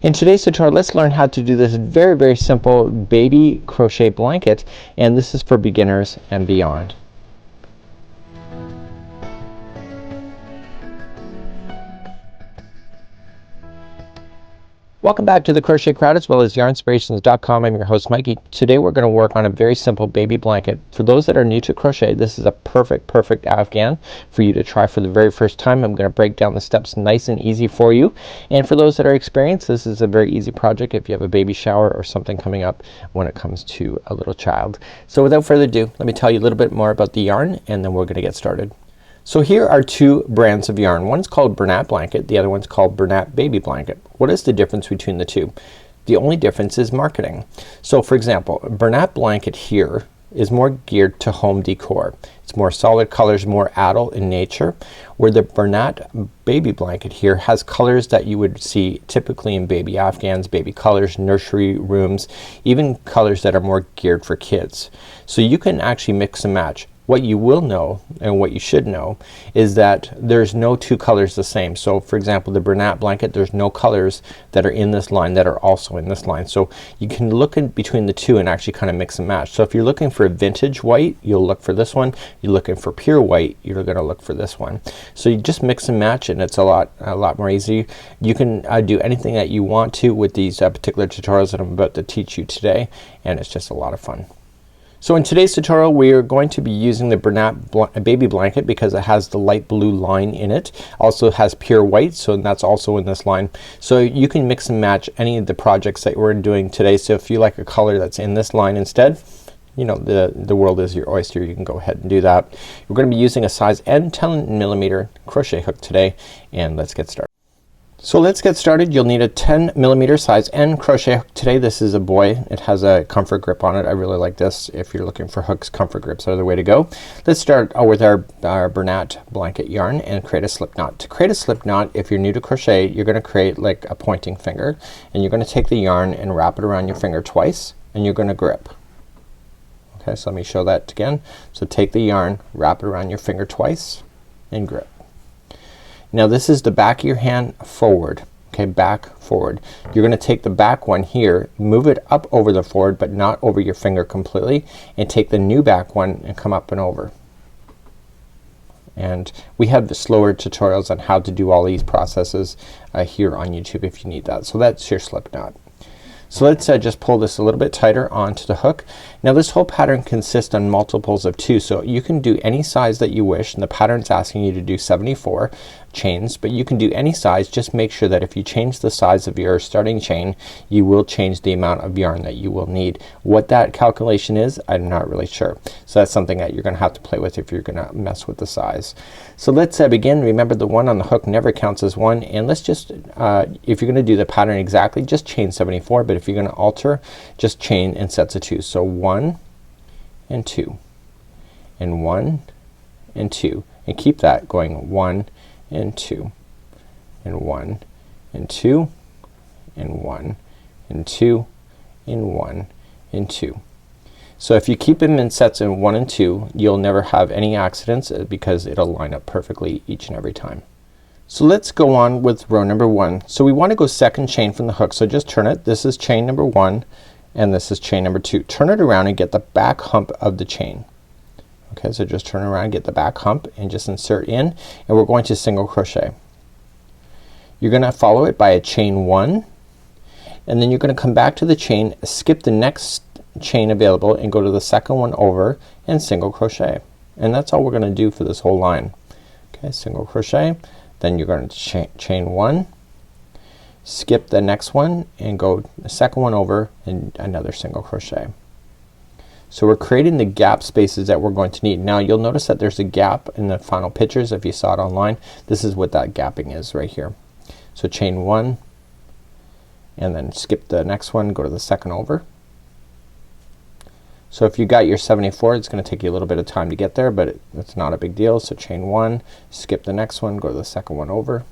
In today's tutorial, let's learn how to do this very simple baby crochet blanket, and this is for beginners and beyond. Welcome back to the Crochet Crowd as well as yarnspirations.com. I'm your host Mikey. Today we're going to work on a very simple baby blanket. For those that are new to crochet, this is a perfect Afghan for you to try for the very first time. I'm going to break down the steps nice and easy for you. And for those that are experienced, this is a very easy project if you have a baby shower or something coming up when it comes to a little child. So without further ado, let me tell you a little bit more about the yarn and then we're going to get started. So here are two brands of yarn. One's called Bernat Blanket, the other one's called Bernat Baby Blanket. What is the difference between the two? The only difference is marketing. So for example, Bernat Blanket here is more geared to home decor. It's more solid colors, more adult in nature, where the Bernat Baby Blanket here has colors that you would see typically in baby Afghans, baby colors, nursery rooms, even colors that are more geared for kids. So you can actually mix and match. What you will know and what you should know is that there's no two colors the same. So for example, the Bernat Blanket, there's no colors that are in this line that are also in this line. So you can look in between the two and actually kind of mix and match. So if you're looking for a vintage white, you'll look for this one. You're looking for pure white, you're gonna look for this one. So you just mix and match and it's a lot more easy. You can do anything that you want to with these particular tutorials that I'm about to teach you today, and it's just a lot of fun. So in today's tutorial we are going to be using the Bernat Baby Blanket because it has the light blue line in it. Also has pure white, so that's also in this line. So you can mix and match any of the projects that we're doing today. So if you like a color that's in this line instead, you know, the world is your oyster. You can go ahead and do that. We're gonna be using a size N 10mm crochet hook today, and let's get started. So let's get started. You'll need a 10mm size N crochet hook today. This is a boy. It has a comfort grip on it. I really like this. If you're looking for hooks, comfort grips are the way to go. Let's start with our Bernat Blanket yarn and create a slip knot. To create a slip knot, if you're new to crochet, you're gonna create like a pointing finger, and you're gonna take the yarn and wrap it around your finger twice, and you're gonna grip. Okay, so let me show that again. So take the yarn, wrap it around your finger twice, and grip. Now this is the back of your hand forward. Okay, back forward. You're gonna take the back one here, move it up over the forward but not over your finger completely, and take the new back one and come up and over. And we have the slower tutorials on how to do all these processes here on YouTube if you need that. So that's your slip knot. So let's just pull this a little bit tighter onto the hook. Now this whole pattern consists on multiples of 2, so you can do any size that you wish, and the pattern's asking you to do 74 chains, but you can do any size. Just make sure that if you change the size of your starting chain, you will change the amount of yarn that you will need. What that calculation is, I'm not really sure. So that's something that you're gonna have to play with if you're gonna mess with the size. So let's begin. Remember, the one on the hook never counts as one, and let's just if you're gonna do the pattern exactly, just chain 74, but if you're gonna alter, just chain in sets of 2. So 1 and 2 and 1 and 2, and keep that going. 1 and 2 and 1 and 2 and 1 and 2 and 1 and 2. So if you keep them in sets of 1 and 2, you'll never have any accidents because it'll line up perfectly each and every time. So let's go on with row number 1. So we want to go second chain from the hook, so just turn it. This is chain number 1 and this is chain number 2. Turn it around and get the back hump of the chain. Okay, so just turn around, get the back hump, and just insert in, and we're going to single crochet. You're gonna follow it by a chain 1, and then you're gonna come back to the chain, skip the next chain available, and go to the second one over and single crochet. And that's all we're gonna do for this whole line. Okay, single crochet, then you're going to chain 1, skip the next one, and go the second one over and another single crochet. So we're creating the gap spaces that we're going to need. Now you'll notice that there's a gap in the final pictures if you saw it online. This is what that gapping is right here. So chain 1 and then skip the next one, go to the second over. So if you got your 74, it's gonna take you a little bit of time to get there, but it's not a big deal. So chain 1, skip the next one, go to the second one over,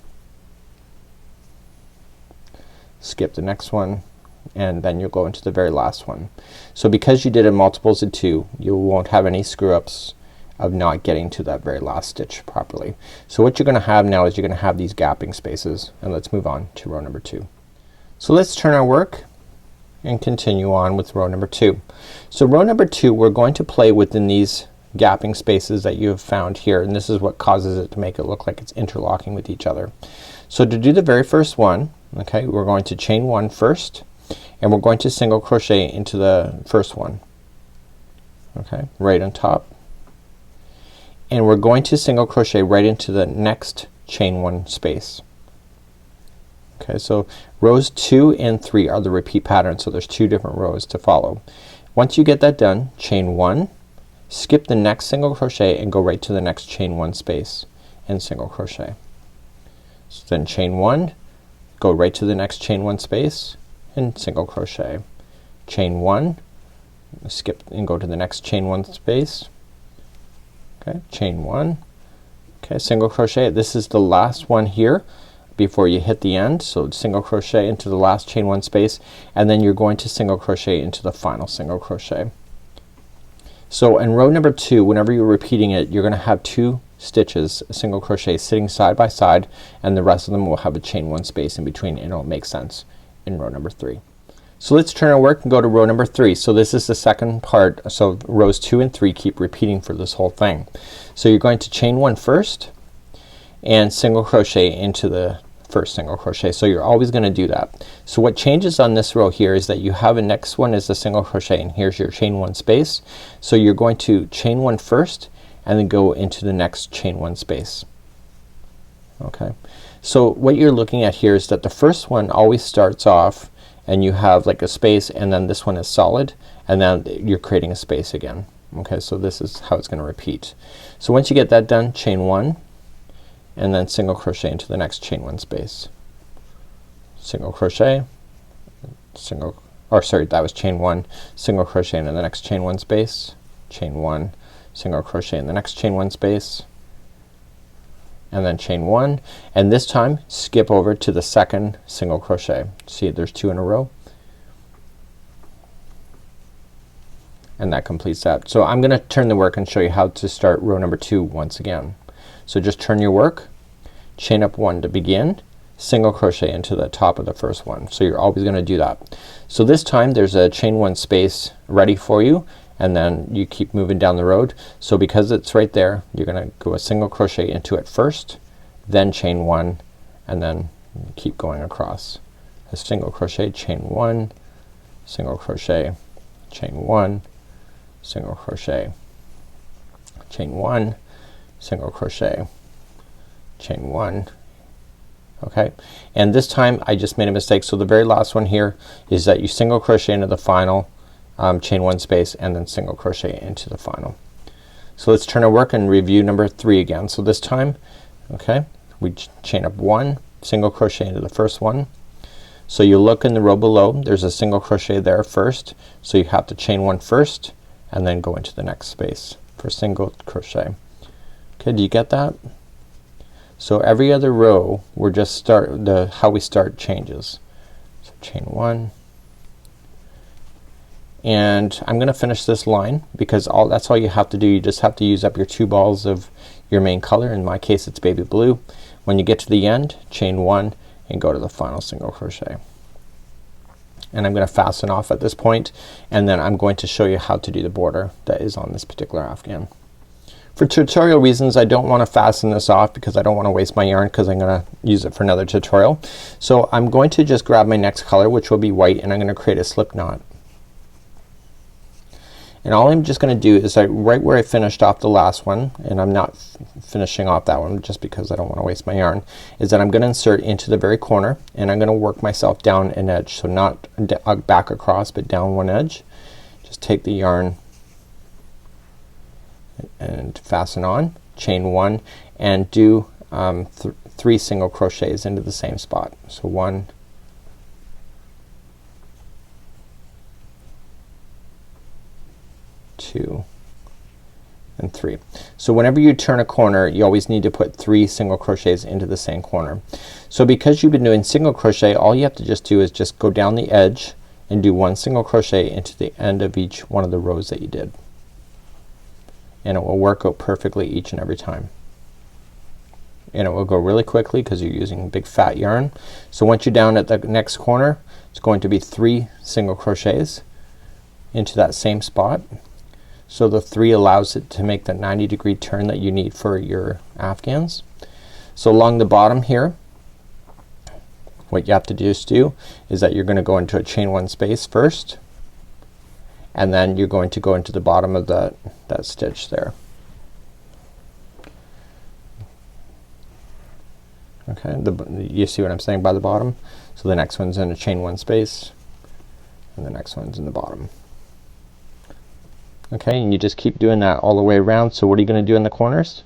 skip the next one, and then you'll go into the very last one. So because you did it multiples of 2, you won't have any screw ups of not getting to that very last stitch properly. So what you're gonna have now is you're gonna have these gapping spaces, and let's move on to row number 2. So let's turn our work and continue on with row number 2. So row number 2, we're going to play within these gapping spaces that you have found here, and this is what causes it to make it look like it's interlocking with each other. So to do the very first one, okay, we're going to chain 1 first, and we're going to single crochet into the first one, okay, right on top, and we're going to single crochet right into the next chain 1 space. Okay, so rows 2 and 3 are the repeat pattern, so there's 2 different rows to follow. Once you get that done, chain 1, skip the next single crochet and go right to the next chain 1 space and single crochet. So then chain 1, go right to the next chain 1 space and single crochet. Chain 1, skip and go to the next chain 1 space. Okay, chain 1, okay, single crochet. This is the last one here before you hit the end, so single crochet into the last chain 1 space, and then you're going to single crochet into the final single crochet. So in row number 2, whenever you're repeating it, you're gonna have 2 stitches, single crochet, sitting side by side, and the rest of them will have a chain 1 space in between, and it'll make sense in row number 3. So let's turn our work and go to row number 3. So this is the second part, so rows 2 and 3 keep repeating for this whole thing. So you're going to chain 1 first and single crochet into the first single crochet. So you're always gonna do that. So what changes on this row here is that you have a next one is a single crochet, and here's your chain 1 space. So you're going to chain 1 first and then go into the next chain 1 space. Okay, so what you're looking at here is that the first one always starts off and you have like a space, and then this one is solid, and then you're creating a space again. Okay, so this is how it's gonna repeat. So once you get that done, chain 1 and then single crochet into the next chain 1 space. Single crochet, single, or sorry, that was chain 1, single crochet into the next chain 1 space, chain 1, single crochet in the next chain 1 space, and then chain 1, and this time skip over to the second single crochet. See, there's 2 in a row, and that completes that. So I'm gonna turn the work and show you how to start row number 2 once again. So just turn your work, chain up 1 to begin, single crochet into the top of the first one. So you're always gonna do that. So this time there's a chain 1 space ready for you, and then you keep moving down the road. So because it's right there, you're gonna go a single crochet into it first, then chain 1, and then keep going across. A single crochet, chain 1, single crochet, chain 1, single crochet, chain 1, single crochet, chain 1. Okay, and this time I just made a mistake. So the very last one here is that you single crochet into the final chain 1 space and then single crochet into the final. So let's turn our work and review number 3 again. So this time, okay, we chain up 1, single crochet into the first one. So you look in the row below, there's a single crochet there first, so you have to chain 1 first and then go into the next space for single crochet. Okay, do you get that? So every other row we're just start how we start changes. So chain 1, and I'm gonna finish this line because that's all you have to do. You just have to use up your 2 balls of your main color. In my case it's baby blue. When you get to the end, chain 1 and go to the final single crochet. And I'm gonna fasten off at this point, and then I'm going to show you how to do the border that is on this particular afghan. For tutorial reasons I don't want to fasten this off because I don't want to waste my yarn because I'm gonna use it for another tutorial. So I'm going to just grab my next color, which will be white, and I'm gonna create a slip knot. And all I'm just gonna do is right where I finished off the last one, and I'm not finishing off that one just because I don't want to waste my yarn, is that I'm gonna insert into the very corner, and I'm gonna work myself down an edge. So not back across, but down one edge. Just take the yarn and fasten on, chain 1, and do 3 single crochets into the same spot. So 1, 2, and 3. So whenever you turn a corner, you always need to put 3 single crochets into the same corner. So because you've been doing single crochet, all you have to just do is just go down the edge and do 1 single crochet into the end of each one of the rows that you did, and it will work out perfectly each and every time. and it will go really quickly because you're using big fat yarn. So once you're down at the next corner, it's going to be 3 single crochets into that same spot. So the 3 allows it to make the 90-degree turn that you need for your afghans. So along the bottom here, what you have to do is that you're gonna go into a chain 1 space first, and then you're going to go into the bottom of that stitch there. Okay, you see what I'm saying by the bottom? So the next one's in a chain 1 space, and the next one's in the bottom. Okay, and you just keep doing that all the way around. So what are you gonna do in the corners?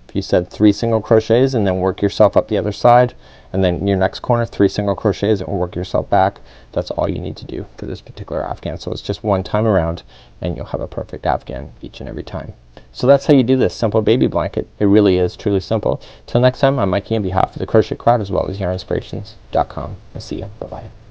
If you said 3 single crochets and then work yourself up the other side, and then your next corner 3 single crochets and work yourself back, that's all you need to do for this particular afghan. So it's just one time around and you'll have a perfect afghan each and every time. So that's how you do this simple baby blanket. It really is truly simple. Till next time, I'm Mikey on behalf of the Crochet Crowd as well as yarnspirations.com. I'll see you. Bye bye.